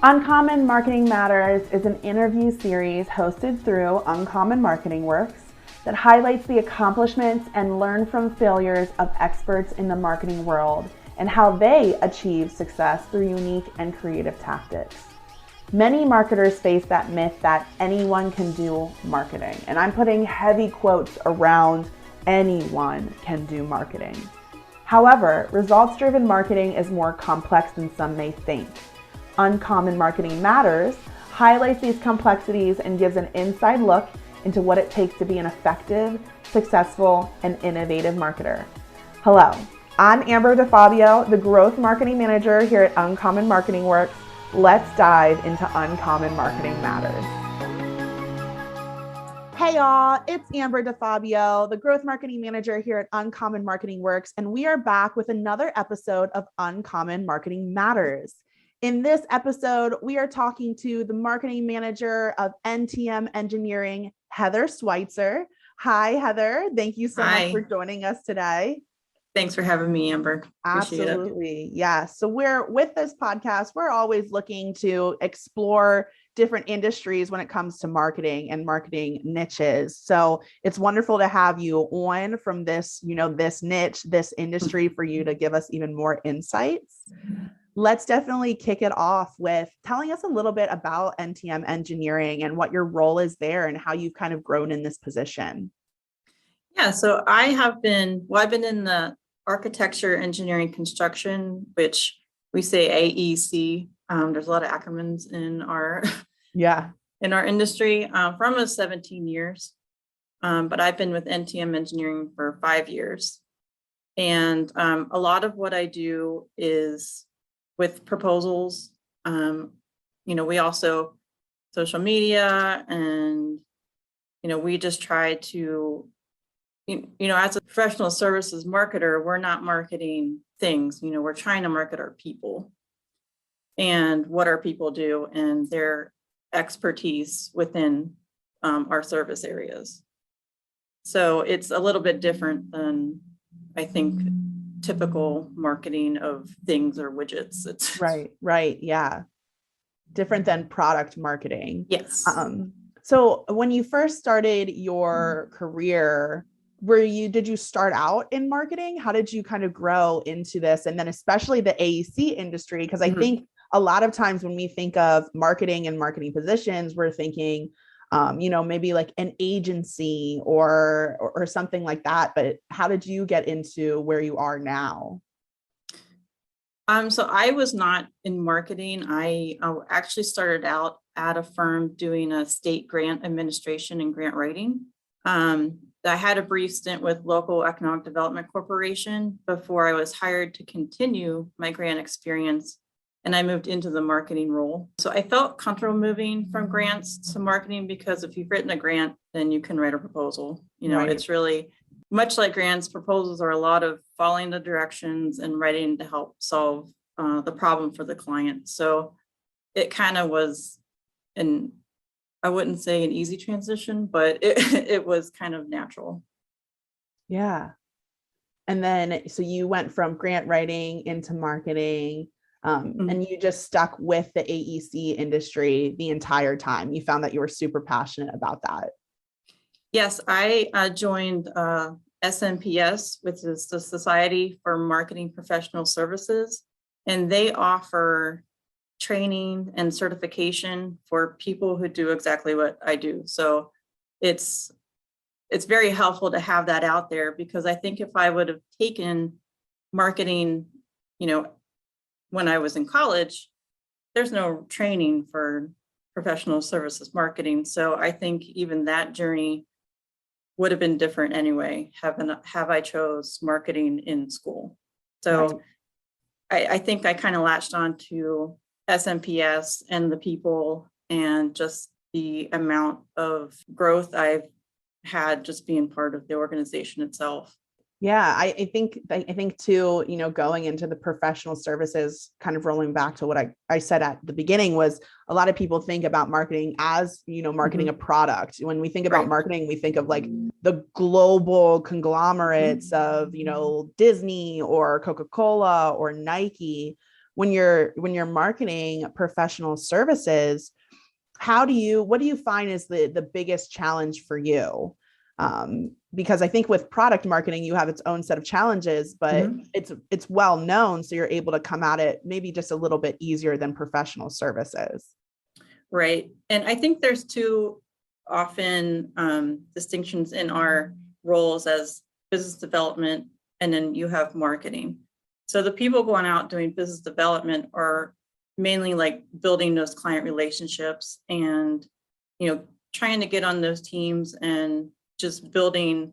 Uncommon Marketing Matters is an interview series hosted through Uncommon Marketing Works that highlights the accomplishments and learn from failures of experts in the marketing world and how they achieve success through unique and creative tactics. Many marketers face that myth that anyone can do marketing, and I'm putting heavy quotes around anyone can do marketing. However, results-driven marketing is more complex than some may think. Uncommon Marketing Matters highlights these complexities and gives an inside look into what it takes to be an effective, successful, and innovative marketer. Hello, I'm Amber DeFabio, the Growth Marketing Manager here at Uncommon Marketing Works. Let's dive into Uncommon Marketing Matters. Hey y'all, it's Amber DeFabio, the Growth Marketing Manager here at Uncommon Marketing Works, and we are back with another episode of Uncommon Marketing Matters. In this episode, we are talking to the marketing manager of NTM Engineering, Heather Sweitzer. Hi, Heather. Thank you so much for joining us today. Thanks for having me, Amber. Appreciate Absolutely. It. Yeah. So with this podcast, we're always looking to explore different industries when it comes to marketing and marketing niches. So it's wonderful to have you on from this, this niche, this industry for you to give us even more insights. Let's definitely kick it off with telling us a little bit about NTM Engineering and what your role is there and how you've kind of grown in this position. Yeah, so I've been in the architecture, engineering, construction, which we say AEC. There's a lot of acronyms in our industry for almost 17 years. But I've been with NTM Engineering for 5 years. And a lot of what I do is with proposals. We also social media and, we just try to, as a professional services marketer, we're not marketing things, we're trying to market our people and what our people do and their expertise within our service areas. So it's a little bit different than, I think, typical marketing of things or widgets. It's right. Yeah. Different than product marketing. Yes. So when you first started your career, did you start out in marketing? How did you kind of grow into this? And then especially the AEC industry, because I think a lot of times when we think of marketing and marketing positions, we're thinking, maybe like an agency or something like that. But how did you get into where you are now? So I was not in marketing. I actually started out at a firm doing a state grant administration and grant writing. I had a brief stint with Local Economic Development Corporation before I was hired to continue my grant experience. And I moved into the marketing role. So I felt comfortable moving from grants to marketing because if you've written a grant, then you can write a proposal. It's really much like grants. Proposals are a lot of following the directions and writing to help solve the problem for the client. So it kind of was I wouldn't say an easy transition, but it was kind of natural. Yeah. And then, so you went from grant writing into marketing. And you just stuck with the AEC industry the entire time. You found that you were super passionate about that. Yes, I joined SMPS, which is the Society for Marketing Professional Services, and they offer training and certification for people who do exactly what I do. So it's very helpful to have that out there because I think if I would have taken marketing, when I was in college, there's no training for professional services marketing. So I think even that journey would have been different anyway, have I chose marketing in school. So I think I kind of latched on to SMPS and the people and just the amount of growth I've had just being part of the organization itself. Yeah, I think too, going into the professional services, kind of rolling back to what I said at the beginning, was a lot of people think about marketing as, marketing a product. When we think about marketing, we think of like the global conglomerates of, Disney or Coca-Cola or Nike. When you're marketing professional services, what do you find is the biggest challenge for you? Because I think with product marketing, you have its own set of challenges, but it's well known. So you're able to come at it maybe just a little bit easier than professional services. Right. And I think there's two often distinctions in our roles as business development, and then you have marketing. So the people going out doing business development are mainly like building those client relationships and, trying to get on those teams and just building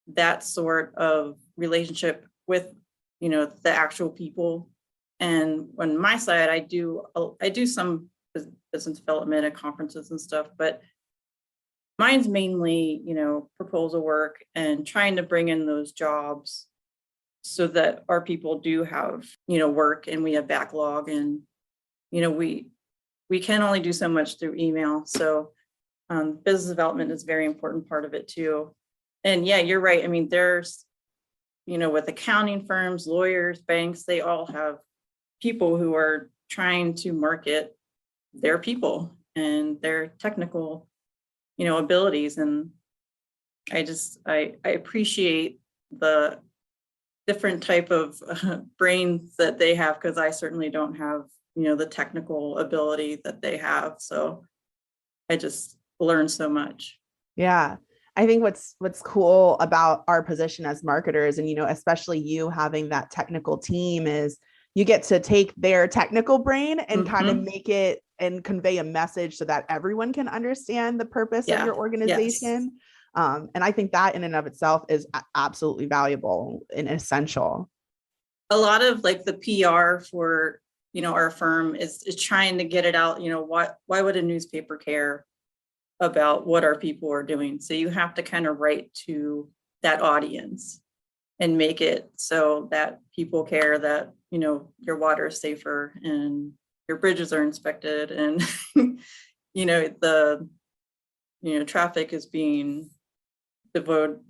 that sort of relationship with, the actual people. And on my side, I do some business development at conferences and stuff, but mine's mainly, proposal work and trying to bring in those jobs so that our people do have, work, and we have backlog, and, we can only do so much through email. So business development is a very important part of it too. And yeah, you're right. I mean, there's, with accounting firms, lawyers, banks, they all have people who are trying to market their people and their technical, abilities. And I appreciate the different type of brains that they have, because I certainly don't have, the technical ability that they have. So I just learn so much. Yeah. I think what's cool about our position as marketers, and, especially you having that technical team, is you get to take their technical brain and kind of make it and convey a message so that everyone can understand the purpose of your organization. Yes. And I think that in and of itself is absolutely valuable and essential. A lot of like the PR for, our firm is trying to get it out. Why would a newspaper care about what our people are doing? So you have to kind of write to that audience and make it so that people care that, your water is safer and your bridges are inspected, and, the, traffic is being devoted,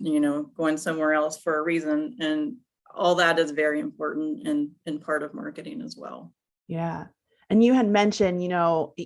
going somewhere else for a reason. And all that is very important and part of marketing as well. Yeah. And you had mentioned,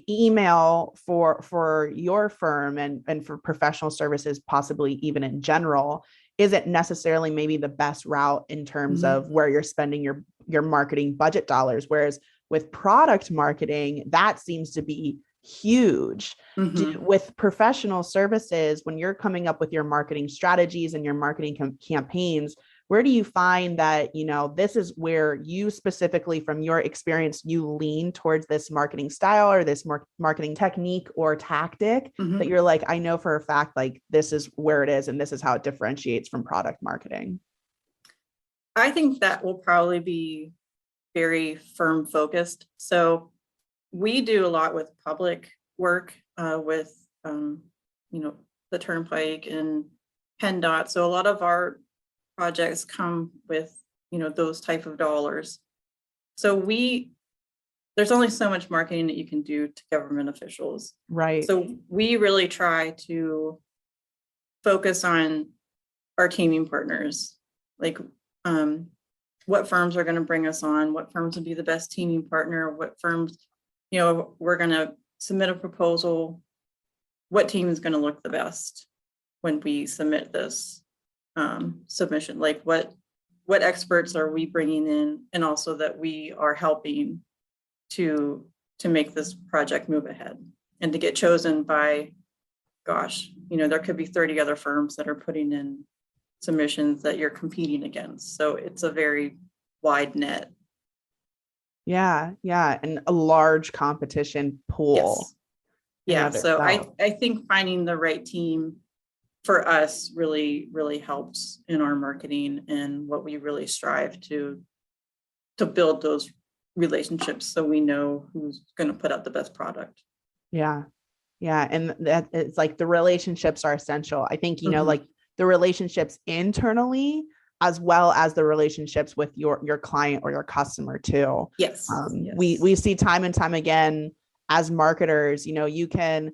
email for your firm and for professional services, possibly even in general, isn't necessarily maybe the best route in terms of where you're spending your marketing budget dollars. Whereas with product marketing, that seems to be huge. With professional services, when you're coming up with your marketing strategies and your marketing campaigns, where do you find that, this is where you specifically, from your experience, you lean towards this marketing style or this marketing technique or tactic that you're like, I know for a fact, like, this is where it is and this is how it differentiates from product marketing? I think that will probably be very firm focused. So we do a lot with public work, with, the Turnpike and PennDOT. So a lot of our projects come with, those type of dollars. So there's only so much marketing that you can do to government officials. Right. So we really try to focus on our teaming partners, like what firms are going to bring us on, what firms would be the best teaming partner, what firms, we're going to submit a proposal, what team is going to look the best when we submit this submission, like what experts are we bringing in, and also that we are helping to make this project move ahead and to get chosen by, there could be 30 other firms that are putting in submissions that you're competing against. So it's a very wide net. Yeah. And a large competition pool. Yes. Yeah. So I think finding the right team for us really, really helps in our marketing and what we really strive to build those relationships so we know who's going to put out the best product. Yeah. And that it's like the relationships are essential. I think, like the relationships internally as well as the relationships with your client or your customer too. Yes. We see time and time again as marketers, you can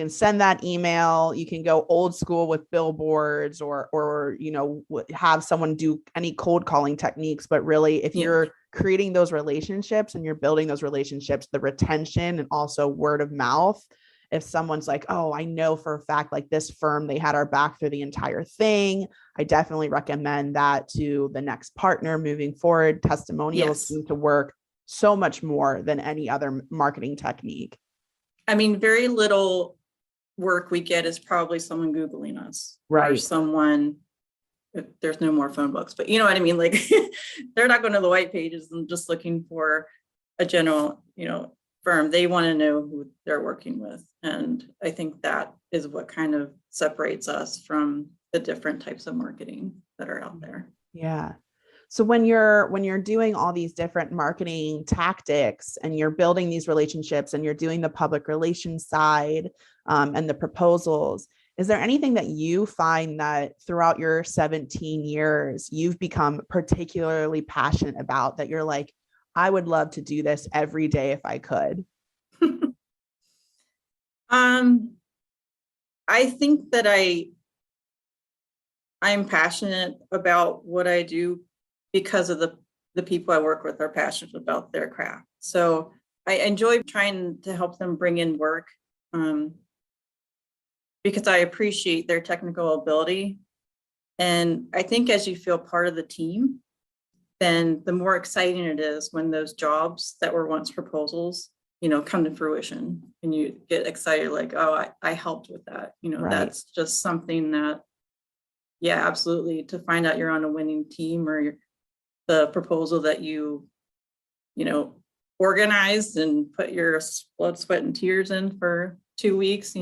send that email, you can go old school with billboards or have someone do any cold calling techniques. But really, if you're creating those relationships and you're building those relationships, the retention and also word of mouth, if someone's like, oh, I know for a fact, like this firm, they had our back through the entire thing, I definitely recommend that to the next partner moving forward. Testimonials seem to work so much more than any other marketing technique. I mean, very little work we get is probably someone Googling us, right? Or someone, if there's no more phone books, but you know what I mean? Like they're not going to the white pages and just looking for a general, firm. They want to know who they're working with. And I think that is what kind of separates us from the different types of marketing that are out there. Yeah. So when you're doing all these different marketing tactics and you're building these relationships and you're doing the public relations side and the proposals, is there anything that you find that throughout your 17 years you've become particularly passionate about, that you're like, I would love to do this every day if I could? I think that I'm passionate about what I do because of the people I work with are passionate about their craft. So I enjoy trying to help them bring in work because I appreciate their technical ability. And I think as you feel part of the team, then the more exciting it is when those jobs that were once proposals, come to fruition and you get excited, like, oh, I helped with that. Right. That's just something that, yeah, absolutely. To find out you're on a winning team or the proposal that you organized and put your blood, sweat, and tears in for 2 weeks,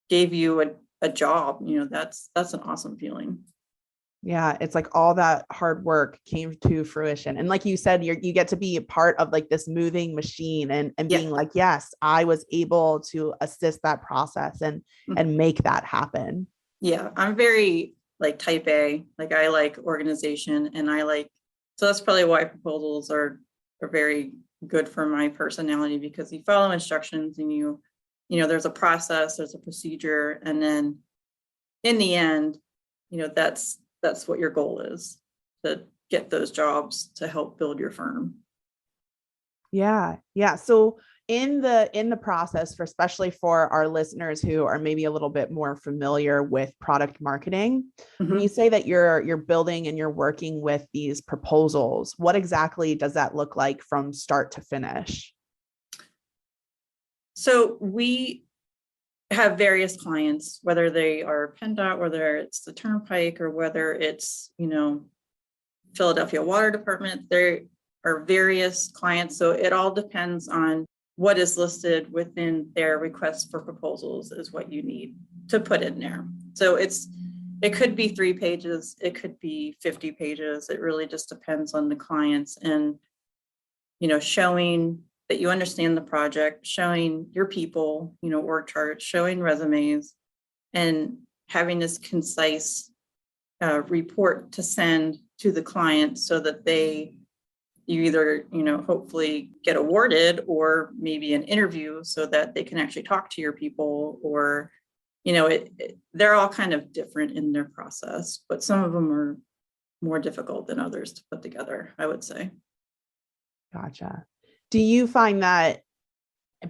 gave you a job, that's an awesome feeling. Yeah, it's like all that hard work came to fruition. And like you said, you get to be a part of like this moving machine and being like, yes, I was able to assist that process and make that happen. Yeah, I'm very like type A, like I like organization and so that's probably why proposals are very good for my personality, because you follow instructions and there's a process, there's a procedure, and then in the end, that's what your goal is, to get those jobs to help build your firm. Yeah. So in the process, especially for our listeners who are maybe a little bit more familiar with product marketing, when you say that you're building and you're working with these proposals, what exactly does that look like from start to finish? So we have various clients, whether they are PennDOT, whether it's the Turnpike, or whether it's, Philadelphia Water Department. There are various clients. So it all depends on what is listed within their request for proposals is what you need to put in there. So it could be 3 pages, it could be 50 pages. It really just depends on the clients and, showing that you understand the project, showing your people, org charts, showing resumes, and having this concise report to send to the client so that you either, hopefully get awarded or maybe an interview so that they can actually talk to your people, or, they're all kind of different in their process, but some of them are more difficult than others to put together, I would say. Gotcha. Do you find that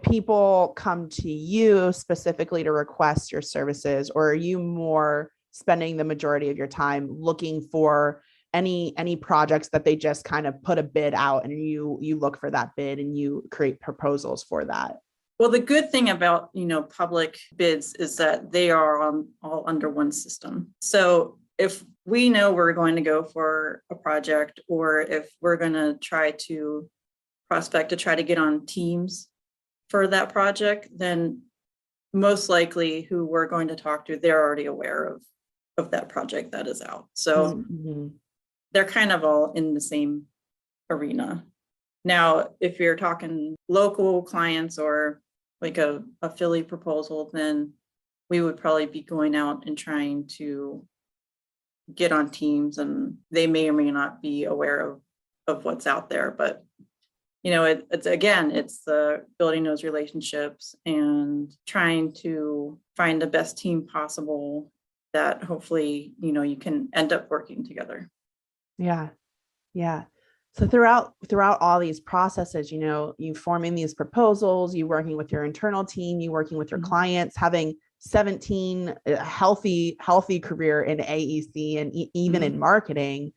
people come to you specifically to request your services, or are you more spending the majority of your time looking for any projects that they just kind of put a bid out and you look for that bid and you create proposals for that? Well, the good thing about, public bids is that they are all under one system. So if we know we're going to go for a project, or if we're going to try to prospect to try to get on teams for that project, then most likely who we're going to talk to, they're already aware of that project that is out. So they're kind of all in the same arena. Now, if you're talking local clients or like a Philly proposal, then we would probably be going out and trying to get on teams, and they may or may not be aware of what's out there. But it's the building those relationships and trying to find the best team possible that hopefully, you can end up working together. Yeah. Yeah. So throughout all these processes, you forming these proposals, you working with your internal team, you working with your clients, having 17 healthy career in AEC and even in marketing.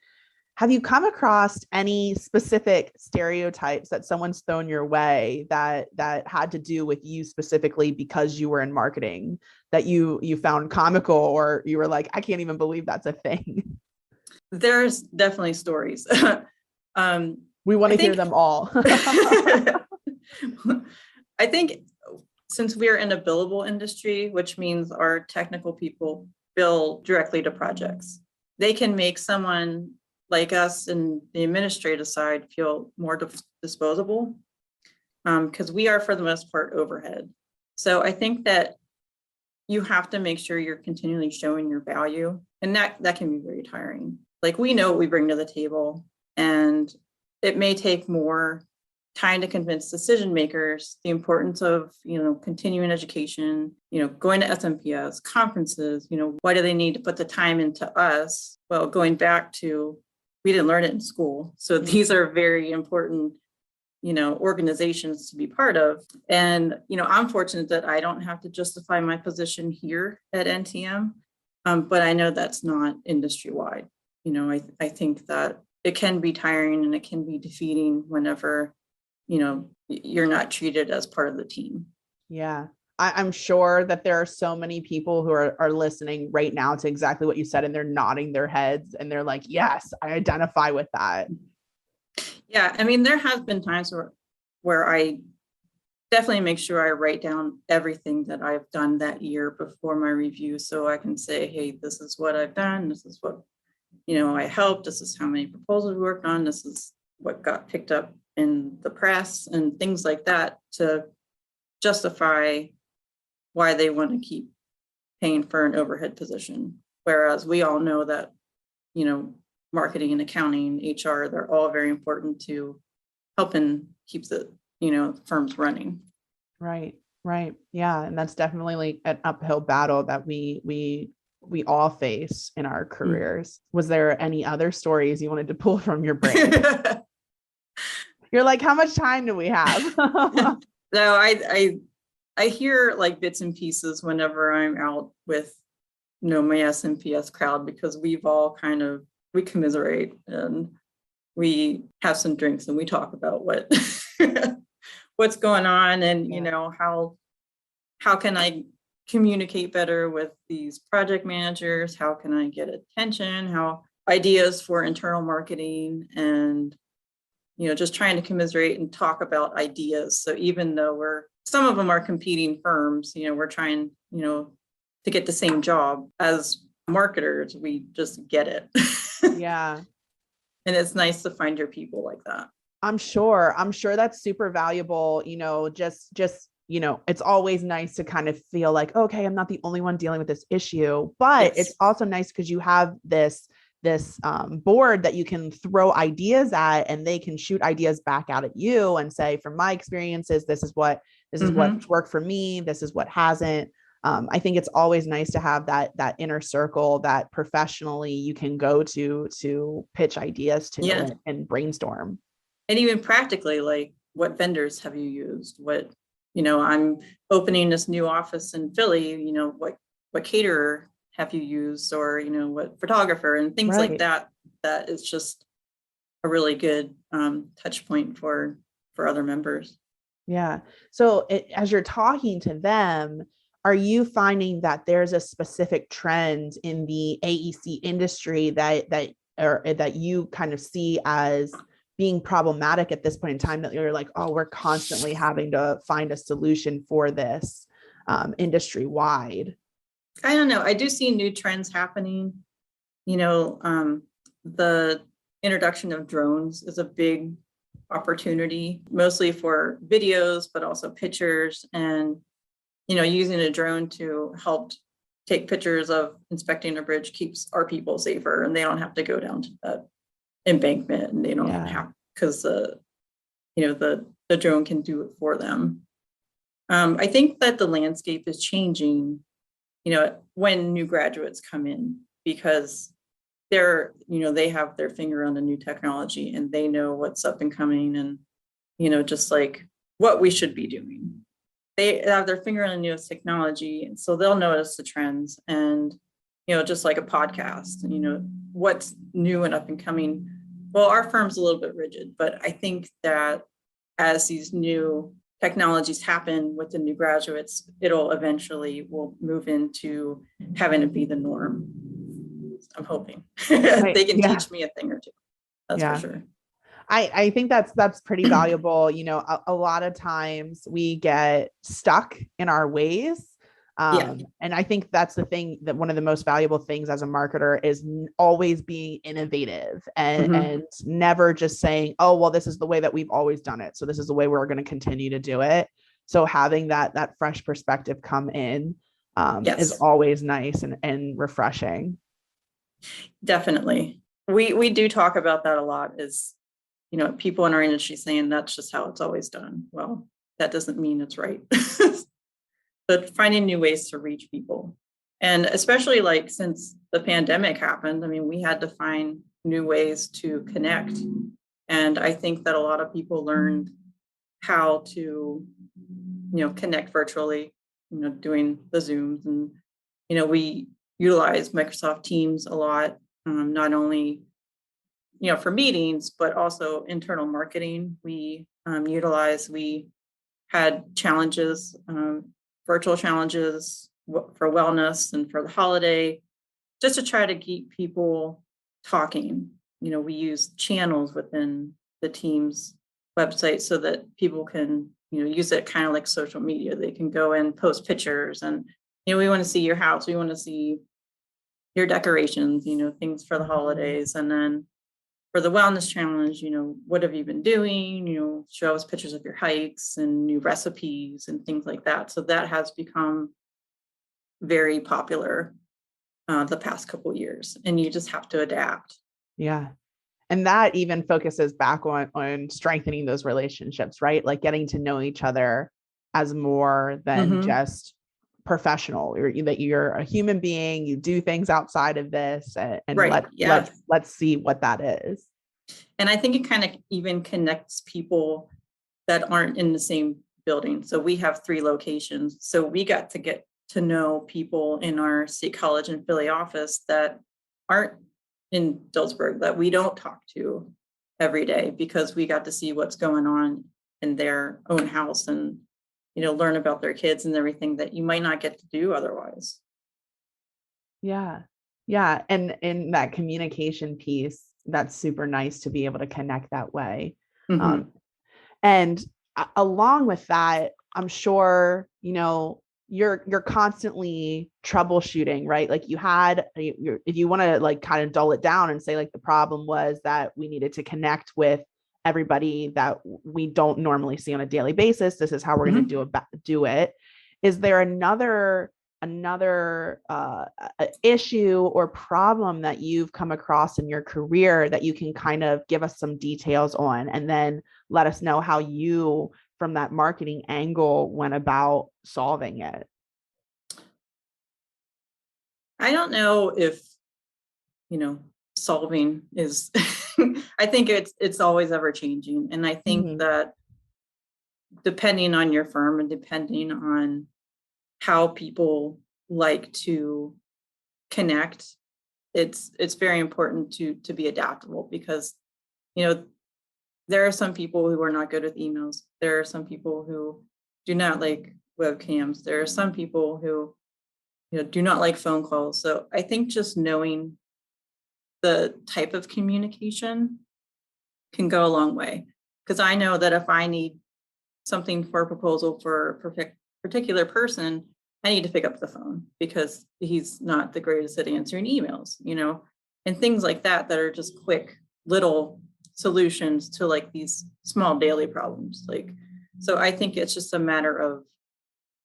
Have you come across any specific stereotypes that someone's thrown your way that had to do with you specifically because you were in marketing that you found comical, or you were like, I can't even believe that's a thing? There's definitely stories. We want to hear them all. I think since we're in a billable industry, which means our technical people bill directly to projects, they can make someone like us in the administrative side feel more disposable, because we are, for the most part, overhead. So I think that you have to make sure you're continually showing your value, and that can be very tiring. Like, we know what we bring to the table, and it may take more time to convince decision makers the importance of, continuing education, going to SMPS conferences, why do they need to put the time into us? Well, going back to, we didn't learn it in school. So these are very important, organizations to be part of. And, I'm fortunate that I don't have to justify my position here at NTM, but I know that's not industry-wide. I think that it can be tiring and it can be defeating whenever, you're not treated as part of the team. Yeah. I'm sure that there are so many people who are listening right now to exactly what you said, and they're nodding their heads and they're like, yes, I identify with that. Yeah. I mean, there have been times where I definitely make sure I write down everything that I've done that year before my review, so I can say, hey, this is what I've done. This is what, I helped. This is how many proposals we worked on. This is what got picked up in the press and things like that, to justify why they want to keep paying for an overhead position. Whereas we all know that, marketing and accounting, HR, they're all very important to helping keep the, firms running. Right. Yeah. And that's definitely like an uphill battle that we all face in our careers. Was there any other stories you wanted to pull from your brain? You're like, how much time do we have? No, I hear like bits and pieces whenever I'm out with, my SMPS crowd, because we've all we commiserate and we have some drinks and we talk about what's going on, and how can I communicate better with these project managers? How can I get attention? How ideas for internal marketing, and just trying to commiserate and talk about ideas. So even though some of them are competing firms, we're trying, to get the same job. As marketers, we just get it. Yeah. And it's nice to find your people like that. I'm sure that's super valuable. Just it's always nice to kind of feel like, okay, I'm not the only one dealing with this issue, but It's also nice because you have this board that you can throw ideas at, and they can shoot ideas back out at you and say, from my experiences, this is what worked for me. This is what hasn't. I think it's always nice to have that inner circle that professionally you can go to pitch ideas to and brainstorm. And even practically, like, what vendors have you used? I'm opening this new office in Philly, what caterer have you used, or, what photographer, and things like that. That is just a really good touch point for other members. Yeah. So as you're talking to them, are you finding that there's a specific trend in the AEC industry that you kind of see as being problematic at this point in time, that you're like, oh, we're constantly having to find a solution for this industry wide? I don't know. I do see new trends happening. The introduction of drones is a big opportunity, mostly for videos, but also pictures, and using a drone to help take pictures of inspecting a bridge keeps our people safer, and they don't have to go down to that embankment, and they don't have, because the drone can do it for them. I think that the landscape is changing, when new graduates come in, because they have their finger on the new technology, and they know what's up and coming, and just like what we should be doing. They have their finger on the newest technology, and so they'll notice the trends, and just like a podcast, what's new and up and coming. Well, our firm's a little bit rigid, but I think that as these new technologies happen with the new graduates, it'll eventually will move into having to be the norm. I'm hoping they can teach me a thing or two. That's for sure. I think that's pretty valuable. A lot of times we get stuck in our ways. And I think that's the thing, that one of the most valuable things as a marketer is always being innovative and never just saying, oh, well, this is the way that we've always done it, so this is the way we're going to continue to do it. So having that fresh perspective come in is always nice and refreshing. Definitely. We do talk about that a lot, is, people in our industry saying that's just how it's always done. Well, that doesn't mean it's right. But finding new ways to reach people. And especially like since the pandemic happened, I mean, we had to find new ways to connect. And I think that a lot of people learned how to, connect virtually, doing the Zooms. And, we utilize Microsoft Teams a lot, not only, for meetings, but also internal marketing. We had challenges, virtual challenges for wellness and for the holiday, just to try to keep people talking. We use channels within the Teams website so that people can, use it kind of like social media. They can go and post pictures, and, we want to see your house. We want to see your decorations, things for the holidays. And then for the wellness challenge, what have you been doing? Show us pictures of your hikes and new recipes and things like that. So that has become very popular the past couple of years, and you just have to adapt. Yeah. And that even focuses back on strengthening those relationships, right? Like getting to know each other as more than just professional, or that you're a human being, you do things outside of this, and let's see what that is. And I think it kind of even connects people that aren't in the same building. So we have 3 locations. So we got to get to know people in our State College and Philly office that aren't in Dillsburg, that we don't talk to every day, because we got to see what's going on in their own house, and learn about their kids and everything that you might not get to do otherwise. Yeah. And in that communication piece, that's super nice to be able to connect that way. And along with that, I'm sure, you're constantly troubleshooting, right? Like if you want to like kind of dull it down and say, like, the problem was that we needed to connect with everybody that we don't normally see on a daily basis. This is how we're going to do it. Is there another issue or problem that you've come across in your career that you can kind of give us some details on, and then let us know how you, from that marketing angle, went about solving it? I don't know if, solving is, I think it's always ever changing. And I think that depending on your firm and depending on how people like to connect, it's very important to be adaptable, because, there are some people who are not good with emails. There are some people who do not like webcams. There are some people who, do not like phone calls. So I think just knowing the type of communication can go a long way. Because I know that if I need something for a proposal for a particular person, I need to pick up the phone, because he's not the greatest at answering emails, and things like that are just quick little solutions to like these small daily problems. So I think it's just a matter of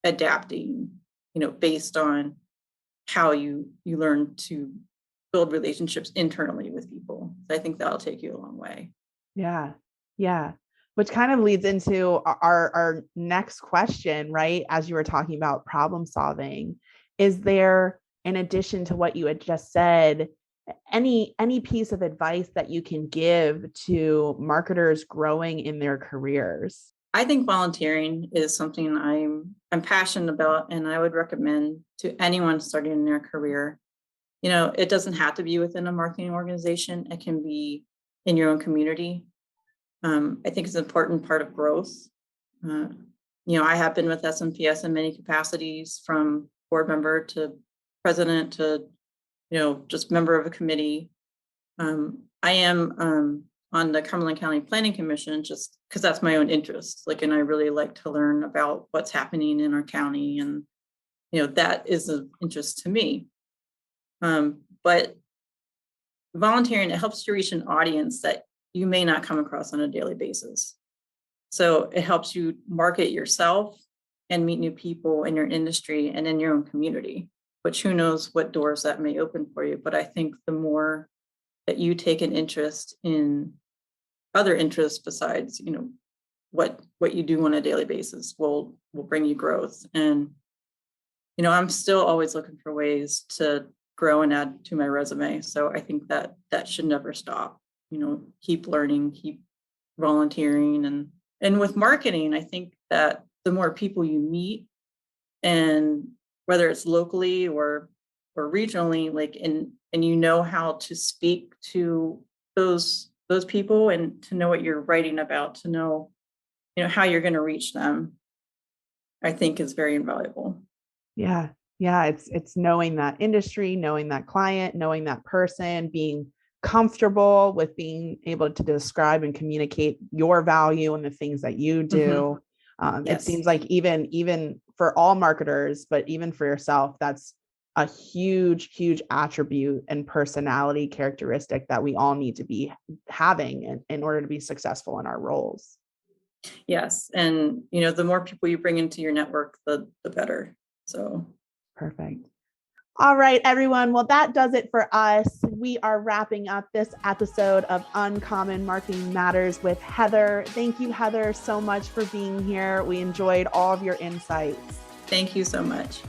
adapting, based on how you learn to build relationships internally with people. I think that'll take you a long way. Yeah. Yeah. Which kind of leads into our next question, right? As you were talking about problem solving, is there, in addition to what you had just said, any piece of advice that you can give to marketers growing in their careers? I think volunteering is something I'm passionate about, and I would recommend to anyone starting in their career. It doesn't have to be within a marketing organization. It can be in your own community. I think it's an important part of growth. I have been with SMPS in many capacities, from board member to president to, just member of a committee. I am on the Cumberland County Planning Commission just because that's my own interest. And I really like to learn about what's happening in our county, and that is of interest to me. But volunteering, it helps you reach an audience that you may not come across on a daily basis. So it helps you market yourself and meet new people in your industry and in your own community, which who knows what doors that may open for you. But I think the more that you take an interest in other interests besides, what you do on a daily basis will bring you growth. And, I'm still always looking for ways to grow and add to my resume. So I think that should never stop. Keep learning, keep volunteering. And with marketing, I think that the more people you meet, and whether it's locally or regionally, and how to speak to those people, and to know what you're writing about, to know, how you're going to reach them, I think is very invaluable. Yeah. Yeah. It's knowing that industry, knowing that client, knowing that person, being comfortable with being able to describe and communicate your value and the things that you do. Mm-hmm. Yes. It seems like even for all marketers, but even for yourself, that's a huge, huge attribute and personality characteristic that we all need to be having in order to be successful in our roles. Yes. And, the more people you bring into your network, the better. So perfect. All right, everyone. Well, that does it for us. We are wrapping up this episode of Uncommon Marketing Matters with Heather. Thank you, Heather, so much for being here. We enjoyed all of your insights. Thank you so much.